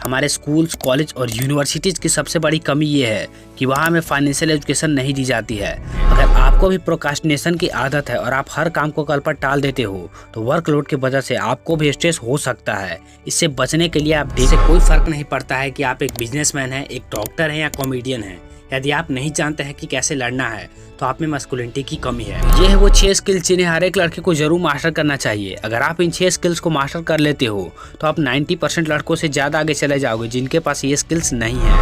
हमारे schools, college और universities की सबसे बड़ी कमी ये है कि वहाँ हमें फाइनेंशियल एजुकेशन नहीं दी जाती है। अगर आपको भी प्रोक्रास्टिनेशन की आदत है और आप हर काम को कल पर टाल देते हो तो वर्कलोड की वजह से आपको भी स्ट्रेस हो सकता है। इससे बचने के लिए आप से कोई फर्क नहीं पड़ता है कि आप एक बिजनेसमैन हैं, एक डॉक्टर हैं या कॉमेडियन हैं। यदि आप नहीं जानते हैं कि कैसे लड़ना है तो आप में मस्कुलिनिटी की कमी है। ये है वो 6 स्किल्स जिन्हें हर एक लड़के को जरूर मास्टर करना चाहिए। अगर आप इन 6 स्किल्स को मास्टर कर लेते हो तो आप 90% लड़कों से ज्यादा आगे चले जाओगे जिनके पास ये स्किल्स नहीं है।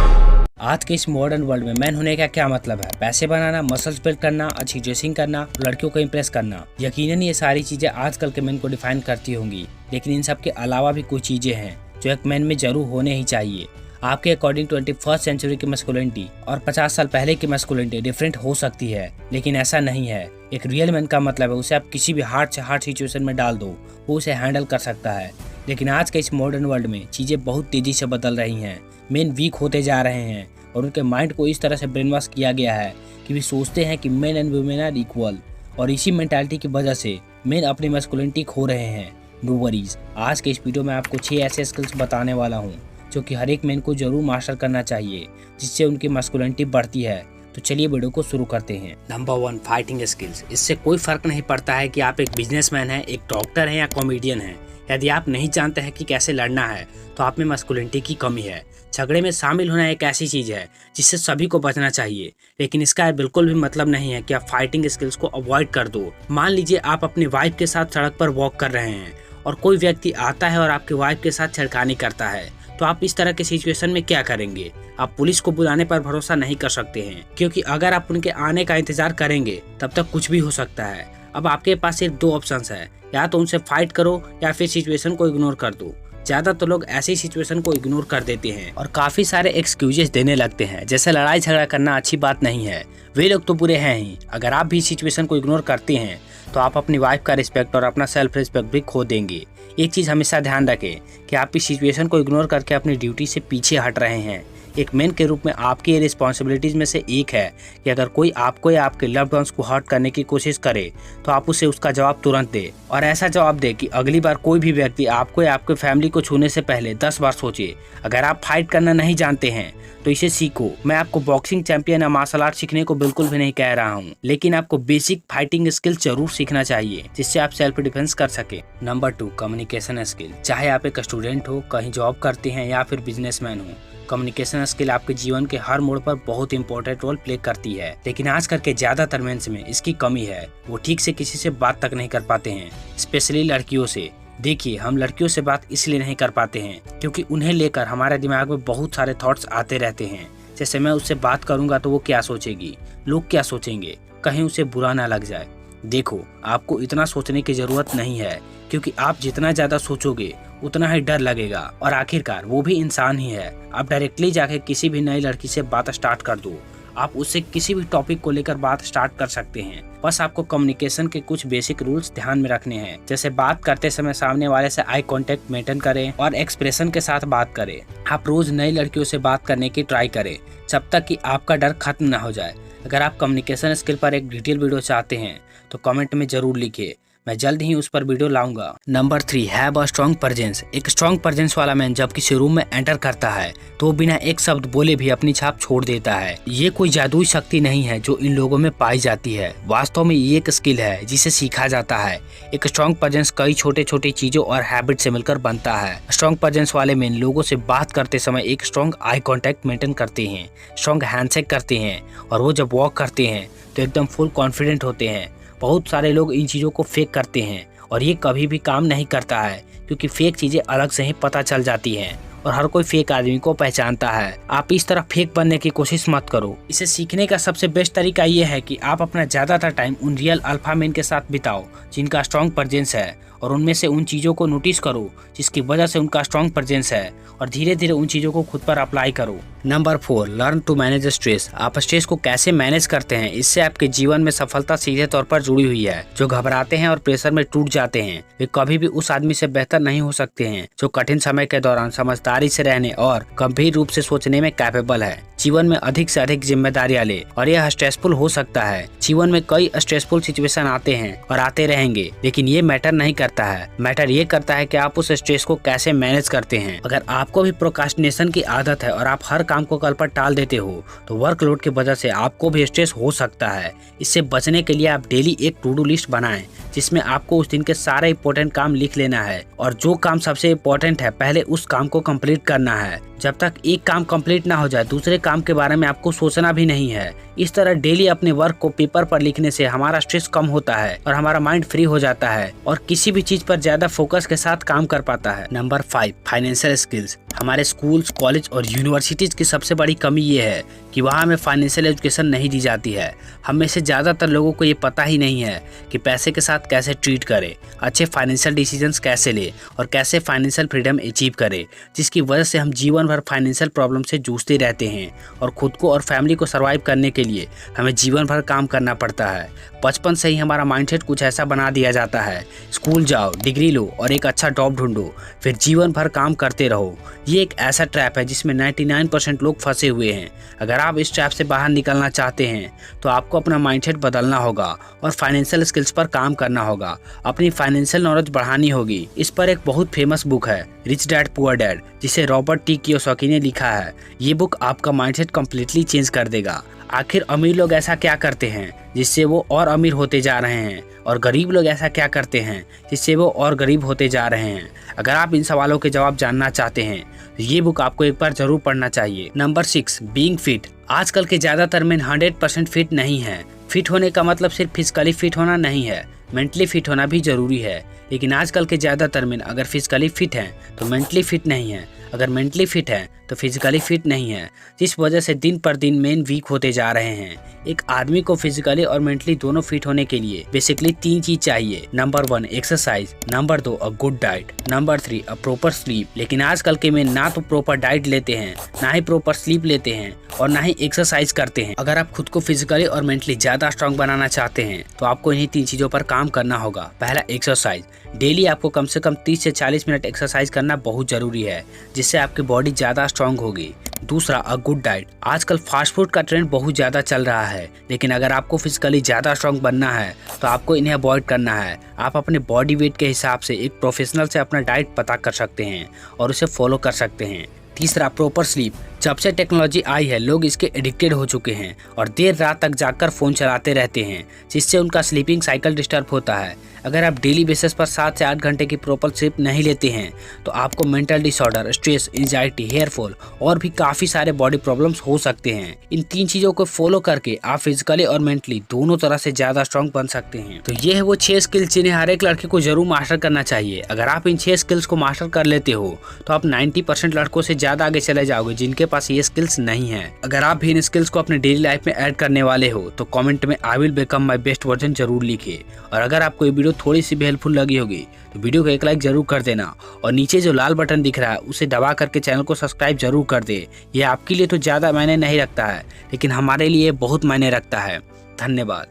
आज के इस मॉडर्न वर्ल्ड में मैन होने का क्या मतलब है? पैसे बनाना, मसल्स बिल्ड करना, अच्छी ड्रेसिंग करना, लड़कियों को इम्प्रेस करना। यकीनन ये सारी चीजें आजकल के मैन को डिफाइन करती होंगी, लेकिन इन सब के अलावा भी कुछ चीजें हैं जो एक मैन में जरूर होने ही चाहिए। आपके अकॉर्डिंग 21st सेंचुरी की मस्कुलिनिटी और 50 साल पहले की मस्कुलिनिटी डिफरेंट हो सकती है, लेकिन ऐसा नहीं है। एक रियल मैन का मतलब है उसे आप किसी भी हार्ड से हार्ड सिचुएशन में डाल दो, वो उसे हैंडल कर सकता है। लेकिन आज के इस मॉडर्न वर्ल्ड में चीजें बहुत तेजी से बदल रही हैं। मेन वीक होते जा रहे हैं और उनके माइंड को इस तरह से ब्रेन वॉश किया गया है कि वे सोचते हैं कि men and women are equal, और इसी मेंटालिटी की वजह से मेन अपनी मस्कुलिनिटी खो रहे हैं। नो वरीज, आज के इस वीडियो में आपको 6 ऐसे स्किल्स बताने वाला हूँ जो कि हर एक मैन को जरूर मास्टर करना चाहिए, जिससे उनकी मस्कुलिनिटी बढ़ती है। तो चलिए वीडियो को शुरू करते हैं। Number 1, fighting skills. इससे कोई फर्क नहीं पड़ता है कि आप एक बिजनेसमैन हैं, एक डॉक्टर हैं या कॉमेडियन हैं। यदि आप नहीं जानते हैं कि कैसे लड़ना है तो आप में मस्कुलिनिटी की कमी है। झगड़े में शामिल होना एक ऐसी चीज है जिससे सभी को बचना चाहिए, लेकिन इसका बिल्कुल भी मतलब नहीं है कि आप फाइटिंग स्किल्स को अवॉइड कर दो। मान लीजिए आप अपनी वाइफ के साथ सड़क पर वॉक कर रहे हैं और कोई व्यक्ति आता है और आपकी वाइफ के साथ छेड़खानी करता है, तो आप इस तरह के सिचुएशन में क्या करेंगे? आप पुलिस को बुलाने पर भरोसा नहीं कर सकते हैं, क्योंकि अगर आप उनके आने का इंतजार करेंगे तब तक कुछ भी हो सकता है। अब आपके पास सिर्फ 2 ऑप्शंस है, या तो उनसे फाइट करो या फिर सिचुएशन को इग्नोर कर दो। ज्यादातर लोग ऐसी सिचुएशन को इग्नोर कर देते हैं और काफी सारे एक्सक्यूजेस देने लगते हैं, जैसे लड़ाई झगड़ा करना अच्छी बात नहीं है, वे लोग तो बुरे हैं ही। अगर आप भी सिचुएशन को इग्नोर करते हैं तो आप अपनी वाइफ का रिस्पेक्ट और अपना सेल्फ रिस्पेक्ट भी खो देंगे। एक चीज हमेशा ध्यान रखें कि आप इस सिचुएशन को इग्नोर करके अपनी ड्यूटी से पीछे हट रहे हैं। एक मैन के रूप में आपकी ये रिस्पॉन्सिबिलिटीज में से एक है कि अगर कोई आपको या आपके लव्ड वंस को हर्ट करने की कोशिश करे तो आप उसे उसका जवाब तुरंत दे, और ऐसा जवाब दे कि अगली बार कोई भी व्यक्ति आपको या आपके फैमिली को छूने से पहले 10 बार सोचे। अगर आप फाइट करना नहीं जानते हैं तो इसे सीखो। मैं आपको बॉक्सिंग चैंपियन या मार्शल आर्ट सीखने को बिल्कुल भी नहीं कह रहा हूँ, लेकिन आपको बेसिक फाइटिंग स्किल जरूर सीखना चाहिए जिससे आप सेल्फ डिफेंस कर सके। Number 2, communication skill. चाहे आप एक स्टूडेंट हो, कहीं जॉब करते हैं या फिर बिजनेसमैन हो, कम्युनिकेशन स्किल आपके जीवन के हर मोड़ पर बहुत इंपॉर्टेंट रोल प्ले करती है। लेकिन आजकल के ज्यादातर मेंस में इसकी कमी है। वो ठीक से किसी से बात तक नहीं कर पाते हैं, स्पेशली लड़कियों से। देखिए, हम लड़कियों से बात इसलिए नहीं कर पाते हैं क्योंकि उन्हें लेकर हमारे दिमाग में बहुत सारे थॉट्स आते रहते हैं। जैसे मैं उससे बात करूंगा तो वो क्या सोचेगी, लोग क्या सोचेंगे, कहीं उसे बुरा ना लग जाए। देखो, आपको इतना सोचने की जरूरत नहीं है, क्योंकि आप जितना ज्यादा सोचोगे उतना ही डर लगेगा, और आखिरकार वो भी इंसान ही है। आप डायरेक्टली जाके किसी भी नई लड़की से बात स्टार्ट कर दो। आप उससे किसी भी टॉपिक को लेकर बात स्टार्ट कर सकते हैं। बस आपको कम्युनिकेशन के कुछ बेसिक रूल्स ध्यान में रखने हैं, जैसे बात करते समय सामने वाले से आई कांटेक्ट मेंटेन करें और एक्सप्रेशन के साथ बात करें। आप रोज नई लड़कियों से बात करने की ट्राई करें जब तक कि आपका डर खत्म ना हो जाए। अगर आप कम्युनिकेशन स्किल पर एक डिटेल वीडियो चाहते हैं तो कमेंट में जरूर लिखिए, मैं जल्द ही उस पर वीडियो लाऊंगा। Number 3, have a strong presence. एक स्ट्रॉन्ग प्रेजेंस वाला मैन जब किसी रूम में एंटर करता है तो बिना एक शब्द बोले भी अपनी छाप छोड़ देता है। ये कोई जादुई शक्ति नहीं है जो इन लोगों में पाई जाती है, वास्तव में ये एक स्किल है जिसे सीखा जाता है। एक स्ट्रॉन्ग प्रेजेंस कई छोटे छोटे चीजों और हैबिट से मिलकर बनता है। स्ट्रॉन्ग प्रेजेंस वाले मैन लोगों से बात करते समय एक स्ट्रॉन्ग आई कॉन्टेक्ट मेंटेन करते हैं, स्ट्रॉन्ग हैंडशेक करते हैं, और वो जब वॉक करते हैं तो एकदम फुल कॉन्फिडेंट होते हैं। बहुत सारे लोग इन चीज़ों को फेक करते हैं और ये कभी भी काम नहीं करता है, क्योंकि फेक चीज़ें अलग से ही पता चल जाती हैं और हर कोई फेक आदमी को पहचानता है। आप इस तरह फेक बनने की कोशिश मत करो। इसे सीखने का सबसे बेस्ट तरीका ये है कि आप अपना ज़्यादातर टाइम उन रियल अल्फा मैन के साथ बिताओ जिनका स्ट्रॉन्ग प्रेजेंस है, और उनमें से उन चीज़ों को नोटिस करो जिसकी वजह से उनका स्ट्रॉन्ग प्रेजेंस है, और धीरे धीरे उन चीज़ों को खुद पर अप्लाई करो। Number 4, learn to manage stress. आप स्ट्रेस को कैसे मैनेज करते हैं, इससे आपके जीवन में सफलता सीधे तौर पर जुड़ी हुई है। जो घबराते हैं और प्रेशर में टूट जाते हैं वे कभी भी उस आदमी से बेहतर नहीं हो सकते हैं जो कठिन समय के दौरान समझदारी से रहने और गंभीर रूप से सोचने में कैपेबल है। जीवन में अधिक से अधिक जिम्मेदारियां ले और यह स्ट्रेसफुल हो सकता है। जीवन में कई स्ट्रेसफुल सिचुएशन आते हैं और आते रहेंगे, लेकिन ये मैटर नहीं करता है। मैटर ये करता है कि आप उस स्ट्रेस को कैसे मैनेज करते हैं। अगर आपको भी प्रोक्रास्टिनेशन की आदत है और आप हर काम को कल पर टाल देते हो तो वर्कलोड की वजह से आपको भी स्ट्रेस हो सकता है। इससे बचने के लिए आप डेली एक टू डू लिस्ट बनाएं, जिसमें आपको उस दिन के सारे इंपॉर्टेंट काम लिख लेना है और जो काम सबसे इम्पोर्टेंट है पहले उस काम को कंप्लीट करना है। जब तक एक काम कंप्लीट ना हो जाए दूसरे काम के बारे में आपको सोचना भी नहीं है। इस तरह डेली अपने वर्क को पेपर पर लिखने से हमारा स्ट्रेस कम होता है और हमारा माइंड फ्री हो जाता है और किसी भी चीज पर ज्यादा फोकस के साथ काम कर पाता है। Number 5, financial skills. हमारे स्कूल्स, कॉलेज और यूनिवर्सिटीज की सबसे बड़ी कमी ये है कि वहाँ हमें फाइनेंशियल एजुकेशन नहीं दी जाती है। हम में से ज़्यादातर लोगों को ये पता ही नहीं है कि पैसे के साथ कैसे ट्रीट करें, अच्छे फाइनेंशियल डिसीजंस कैसे ले और कैसे फाइनेंशियल फ्रीडम अचीव करें, जिसकी वजह से हम जीवन भर फाइनेंशियल प्रॉब्लम से जूझते रहते हैं और खुद को और फैमिली को सर्वाइव करने के लिए हमें जीवन भर काम करना पड़ता है। बचपन से ही हमारा माइंडसेट कुछ ऐसा बना दिया जाता है, स्कूल जाओ, डिग्री लो और एक अच्छा जॉब ढूंढो, फिर जीवन भर काम करते रहो। ये एक ऐसा ट्रैप है जिसमें 99% लोग फंसे हुए हैं। अगर आप इस ट्रैप से बाहर निकलना चाहते हैं तो आपको अपना माइंडसेट बदलना होगा और फाइनेंशियल स्किल्स पर काम करना होगा, अपनी फाइनेंशियल नॉलेज बढ़ानी होगी। इस पर एक बहुत फेमस बुक है, रिच डैड पुअर डैड, जिसे रॉबर्ट टी कियोसाकी ने लिखा है। ये बुक आपका माइंडसेट कम्प्लीटली चेंज कर देगा। आखिर अमीर लोग ऐसा क्या करते हैं जिससे वो और अमीर होते जा रहे हैं और गरीब लोग ऐसा क्या करते हैं जिससे वो और गरीब होते जा रहे हैं? अगर आप इन सवालों के जवाब जानना चाहते हैं तो ये बुक आपको एक बार जरूर पढ़ना चाहिए। Number 6, being fit. आजकल के ज्यादातर मेन 100% फिट नहीं है। फिट होने का मतलब सिर्फ फिजिकली फिट होना नहीं है, मेंटली फिट होना भी जरूरी है। लेकिन आजकल के ज्यादातर मेन अगर फिजिकली फिट हैं तो मेंटली फिट नहीं है, अगर मेंटली फिट है तो फिजिकली फिट नहीं है, जिस वजह से दिन पर दिन मेन वीक होते जा रहे हैं। एक आदमी को फिजिकली और मेंटली दोनों फिट होने के लिए बेसिकली 3 चीज चाहिए। Number 1, exercise. Number 2, a good diet. Number 3, a proper sleep. लेकिन आजकल के में ना तो प्रॉपर डाइट लेते हैं, ना ही प्रॉपर स्लीप लेते हैं और ना ही एक्सरसाइज करते हैं। अगर आप खुद को फिजिकली और मेंटली ज्यादा स्ट्रॉन्ग बनाना चाहते हैं तो आपको इन्हीं 3 चीजों पर काम करना होगा। पहला, एक्सरसाइज। डेली आपको कम से कम 30 से 40 मिनट एक्सरसाइज करना बहुत जरूरी है, जिससे आपकी बॉडी ज्यादा स्ट्रॉन्ग होगी। दूसरा, अ गुड डाइट। आजकल फास्ट फूड का ट्रेंड बहुत ज्यादा चल रहा है, लेकिन अगर आपको फिजिकली ज्यादा स्ट्रॉन्ग बनना है तो आपको इन्हें अवॉइड करना है। आप अपने बॉडी वेट के हिसाब से एक प्रोफेशनल से अपना डाइट पता कर सकते हैं और उसे फॉलो कर सकते हैं। तीसरा, प्रॉपर स्लीप। जब से टेक्नोलॉजी आई है लोग इसके एडिक्टेड हो चुके हैं और देर रात तक जागकर फोन चलाते रहते हैं, जिससे उनका स्लीपिंग साइकिल डिस्टर्ब होता है। अगर आप डेली बेसिस पर 7 से 8 घंटे की प्रॉपर स्लीप नहीं लेते हैं तो आपको mental disorder, stress, anxiety, hair fall और भी काफी सारे बॉडी प्रॉब्लम्स हो सकते हैं। इन 3 चीजों को फॉलो करके आप फिजिकली और मेंटली दोनों तरह से ज्यादा स्ट्रॉन्ग बन सकते हैं। तो ये है वो 6 स्किल्स जिन्हें हर एक लड़के को जरूर मास्टर करना चाहिए। अगर आप इन 6 स्किल्स को मास्टर कर लेते हो तो आप 90% लड़कों से ज्यादा आगे चले जाओगे जिनके पास ये स्किल्स नहीं है। अगर आप भी इन स्किल्स को अपने डेली लाइफ में ऐड करने वाले हो तो कमेंट में I will become my best version जरूर लिखिए। और अगर आपको ये वीडियो थोड़ी सी भी हेल्पफुल लगी होगी तो वीडियो को एक लाइक जरूर कर देना और नीचे जो लाल बटन दिख रहा है उसे दबा करके चैनल को सब्सक्राइब जरूर कर दे। ये आपके लिए तो ज्यादा मायने नहीं रखता है, लेकिन हमारे लिए बहुत मायने रखता है। धन्यवाद।